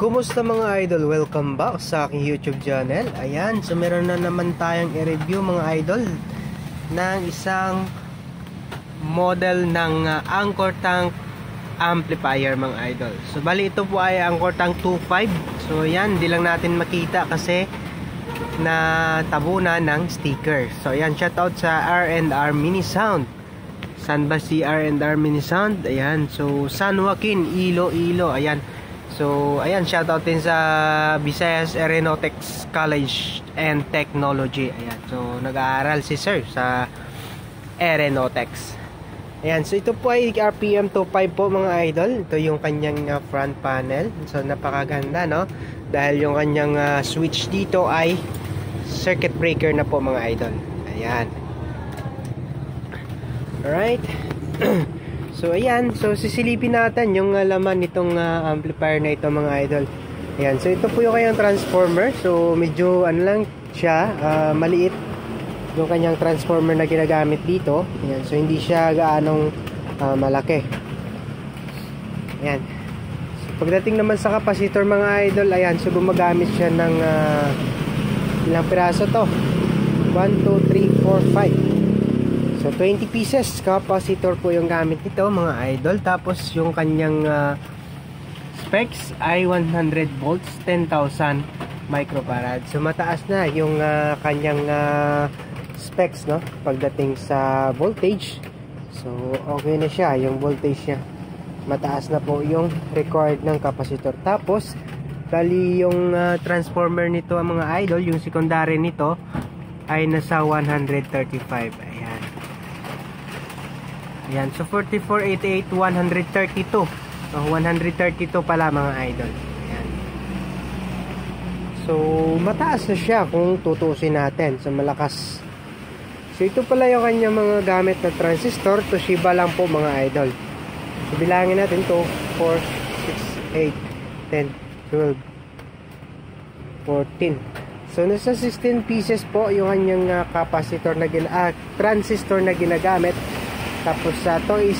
Kumusta mga idol? Welcome back sa aking YouTube channel. Ayan, so meron na naman tayong i-review mga idol ng isang model ng Anchor Tank amplifier mga idol. So bali ito po ay Anchor Tank 2.5. So yan, di lang natin makita kasi na tabunan ng sticker. So ayan, shoutout sa R&R Mini Sound. San ba si R&R Mini Sound? Ayan, so San Joaquin, Iloilo. Ayan. So, ayan, shoutout din sa Visayas Aeronautics College and Technology. Ayan, so nag-aaral si sir sa Aeronautics. Ayan, so ito po ay RPM 25 po mga idol. Ito yung kanyang front panel. So, napakaganda, no? Dahil yung kanyang switch dito ay circuit breaker na po mga idol. Ayan. Alright. So ayan, so sisilipin natin yung laman nitong amplifier na ito mga idol. Ayan, so ito po yung kanyang transformer. So medyo ano lang siya, maliit yung kanyang transformer na ginagamit dito. Ayan, so hindi siya gaanong malaki. Ayan. So pagdating naman sa capacitor mga idol, ayan, so gumagamit siya ng ilang piraso to? 1, 2, 3, 4, 5. So 20 pieces capacitor po yung gamit nito mga idol. Tapos yung kanyang specs ay 100 volts, 10,000 microfarad. So mataas na yung kanyang specs, no, pagdating sa voltage. So okay na siya, yung voltage niya mataas na po yung required ng capacitor. Tapos bali yung transformer nito mga idol, yung secondary nito ay nasa 135. Ayan. Ayan, so 4488 132. So 132 pala mga idol. Ayan. So mataas na siya kung tutusin natin. So malakas. So ito pala yung kanya mga gamit na transistor. Toshiba lang po mga idol. So bilangin natin to 4, 6, 8, 10, 12, 14. So nasa 16 pieces po yung kanyang capacitor na transistor na ginagamit. Tapos to is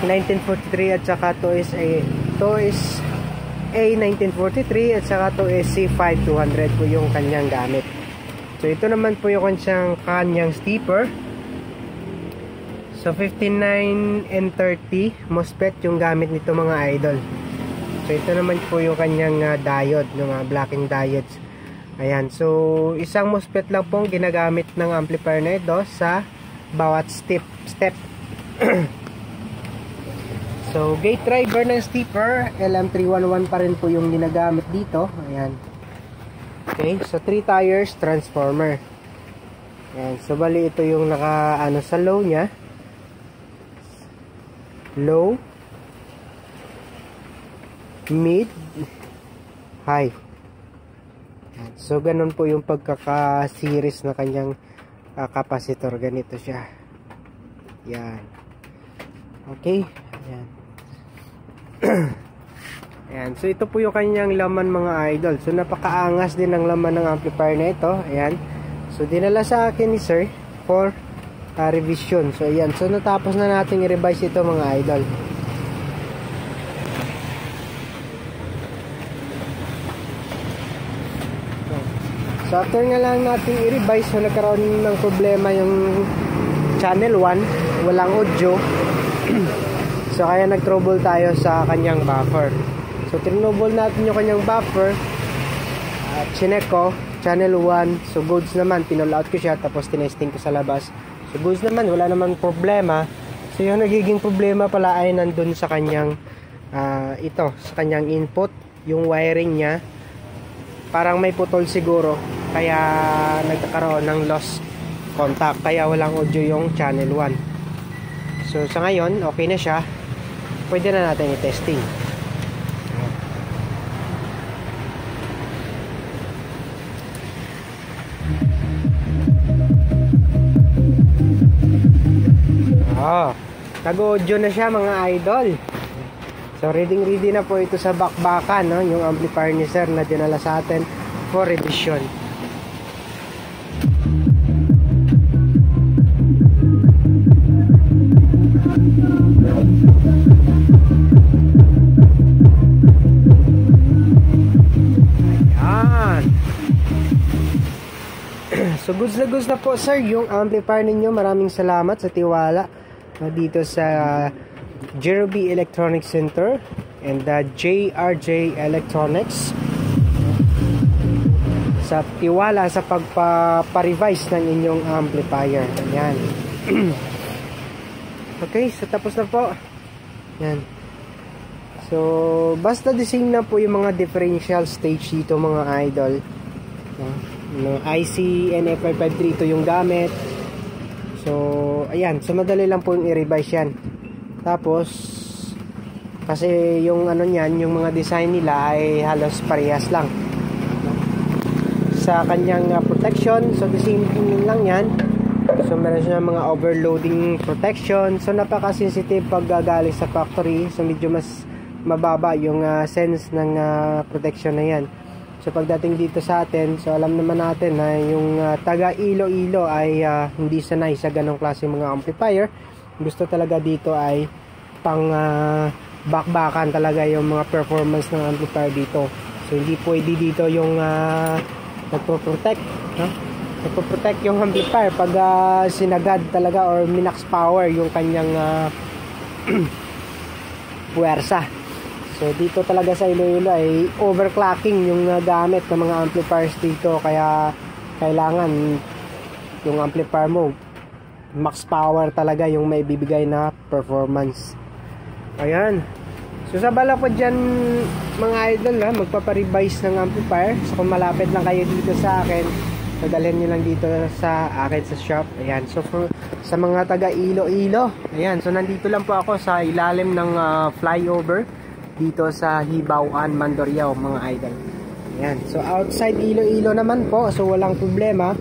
C1943 at saka to is A1943 at saka to is C5200 po yung kanyang gamit. So ito naman po yung kanyang stepper. So 59 and 30 MOSFET yung gamit nito mga idol. So ito naman po yung kanyang diode, yung mga blocking diodes. Ayan, so isang MOSFET lang pong ginagamit ng amplifier na ito sa bawat step. So gate driver ng stepper LM311 pa rin po yung ginagamit dito. Ayan. Okay, so 3 tires transformer. Ayan, so bali ito yung naka sa low nya. Low, mid, high. Ayan, so ganun po yung pagkaka-series na kanyang capacitor. Ganito siya. Yan. Okay. Ayan. Ayan. So ito po yung kanyang laman mga idol. So napakaangas din ng laman ng amplifier na ito. Ayan. So dinala sa akin ni sir for revision. So ayan. So natapos na natin i-revise ito mga idol. So after nga lang natin i-revise, so nagkaroon ng problema yung channel 1, walang audio. So kaya nag-trouble tayo sa kanyang buffer. So tinrouble natin yung kanyang buffer. At chinek ko, channel 1, so goods naman, pinull out ko siya, tapos tinesting ko sa labas. So goods naman, wala naman problema. So yung nagiging problema pala ay nandun sa kanyang sa kanyang input, yung wiring niya. Parang may putol siguro, kaya nagkakaroon ng lost contact, kaya walang audio yung channel 1. So sa ngayon okay na siya, pwede na natin i-testing. Nag-audio na siya mga idol. So ready na po ito sa bakbakan, no? Yung amplifier ni sir na dinala sa atin for revision. So goods na po sir yung amplifier ninyo. Maraming salamat sa tiwala dito sa Jerobi Electronics Center and JRJ Electronics, sa tiwala sa pagpa-revise ng inyong amplifier. Ayan. Okay, so tapos na po. Ayan. So basta the same na po yung mga differential stage dito mga idol. IC NF553 yung gamit. So ayan, so madali lang po yung i-revise yan. Tapos kasi yung ano niyan, yung mga design nila ay halos parehas lang sa kanyang protection. So the same thing lang yan. So meron siya mga overloading protection. So napaka-sensitive pag galing sa factory. So medyo mas mababa yung sense ng protection na yan. So pagdating dito sa atin, so alam naman natin na yung taga Iloilo ay hindi sanay sa ganong klase mga amplifier. Gusto talaga dito ay pang bakbakan talaga yung mga performance ng amplifier dito. So hindi pwede dito yung nagpo-protect, nagpo-protect yung amplifier pag sinagad talaga or minax power yung kanyang puwersa. So dito talaga sa Iloilo ay overclocking yung gamit ng mga amplifiers dito, kaya kailangan yung amplifier mo max power talaga yung may bibigay na performance. Ayan. So sa bala po dyan mga idol magpaparevise ng amplifier. So kung malapit lang kayo dito sa akin, padalhin nyo lang dito sa akin sa shop. Ayan. So sa mga taga Iloilo, ayan, so nandito lang po ako sa ilalim ng flyover dito sa Hibauan, Mandurriao mga idol. Ayan. So outside Iloilo naman po, so walang problema.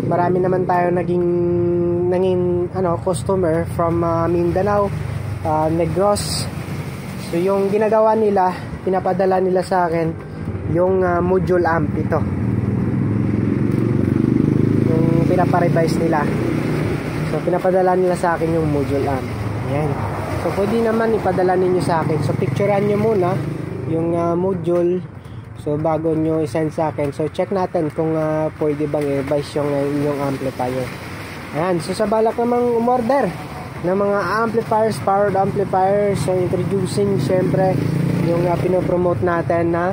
Marami naman tayo naging customer from Mindanao, Negros. So yung ginagawa nila, pinapadala nila sa akin yung module amp ito. Yung pinaparevise nila. So pinapadala nila sa akin yung module amp. Ayan. So pwede naman ipadala ninyo sa akin. So picturean nyo muna yung module, so bago nyo isend sa akin. So check natin kung pwede bang i-revise yung inyong amplifier. Ayan. So sa balak namang umorder ng mga amplifiers, powered amplifiers, so introducing syempre yung pinopromote natin na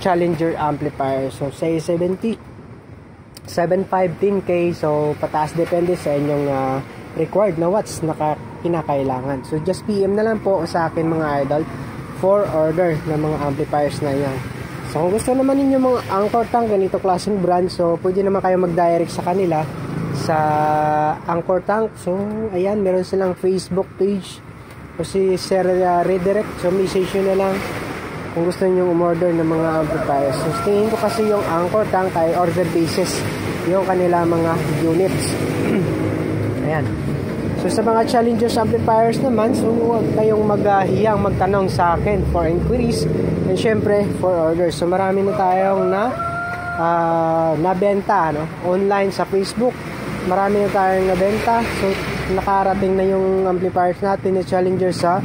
Challenger amplifier. So say 70 715K, so pataas depende sa inyong required na watts na kinakailangan. So just PM na lang po sa akin mga idol for order ng mga amplifiers na yan. So kung gusto naman ninyo mga Anchor Tank, ganito klaseng brand, so pwede naman kayo mag-direct sa kanila sa Anchor Tank. So ayan, meron silang Facebook page o si Sir Redirect. So message nyo na lang kung gusto nyo umorder ng mga amplifiers. So tingin ko kasi yung Anchor Tank ay order basis yung kanila mga units. Ayan. So sa mga Challengers amplifiers naman, so huwag kayong maghihiyang magtanong sa akin for inquiries and syempre for orders. So marami na tayong nabenta online sa Facebook. Marami na tayong nabenta. So nakarating na yung amplifiers natin na Challengers sa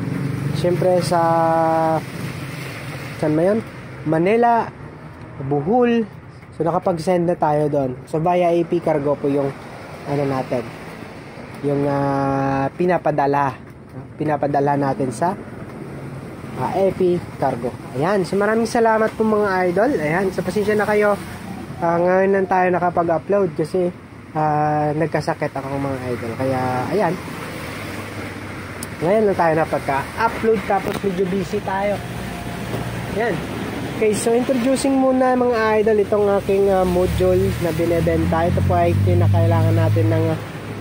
syempre sa saan ba yun? Manila, Bohol. So nakapag-send na tayo doon. So via AP Cargo po yung natin, yung pinapadala natin sa AP Cargo. Ayan, so maraming salamat po mga idol. Ayan, so pasensya na kayo, ngayon lang tayo nakapag-upload kasi nagkasakit ako mga idol, kaya ayan, ngayon lang tayo napagka-upload, tapos medyo busy tayo. Ayan. Okay, so introducing muna mga idol itong aking module na binebenta. Ito po ay kinakailangan natin ng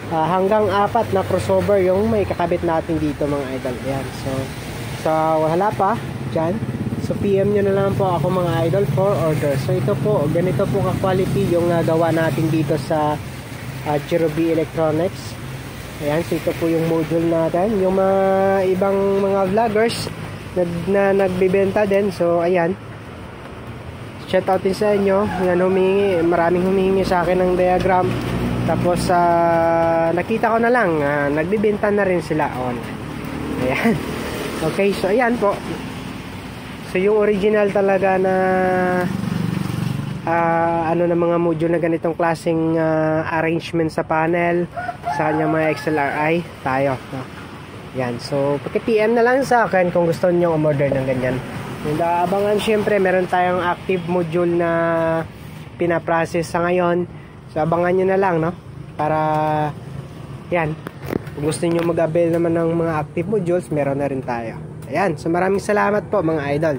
hanggang 4 na crossover yung may kakabit natin dito mga idol. Ayan. So wala pa dyan. So PM nyo na lang po ako mga idol for order. So ito po, ganito po ka-quality yung gawa natin dito sa Jerobi Electronics. Ayan, so ito po yung module natin. Yung mga ibang mga vloggers na nagbibenta din. So ayan, shout out din sa inyo. Yan, maraming humihingi sa akin ng diagram. Tapos nakita ko na lang nagbibenta na rin sila online. Ayan. Okay, so ayan po. So yung original talaga na ano na mga module na ganitong klaseng arrangement sa panel sa kanyang mga XLRI tayo, no? Yan, so paki-PM na lang sa akin kung gusto niyo umorder ng ganyan. And abangan, syempre meron tayong active module na pinaprocess sa ngayon, so abangan nyo na lang, no? Para yan, kung gusto niyo mag-avail naman ng mga active modules, meron na rin tayo. Ayan, so maraming salamat po mga idol.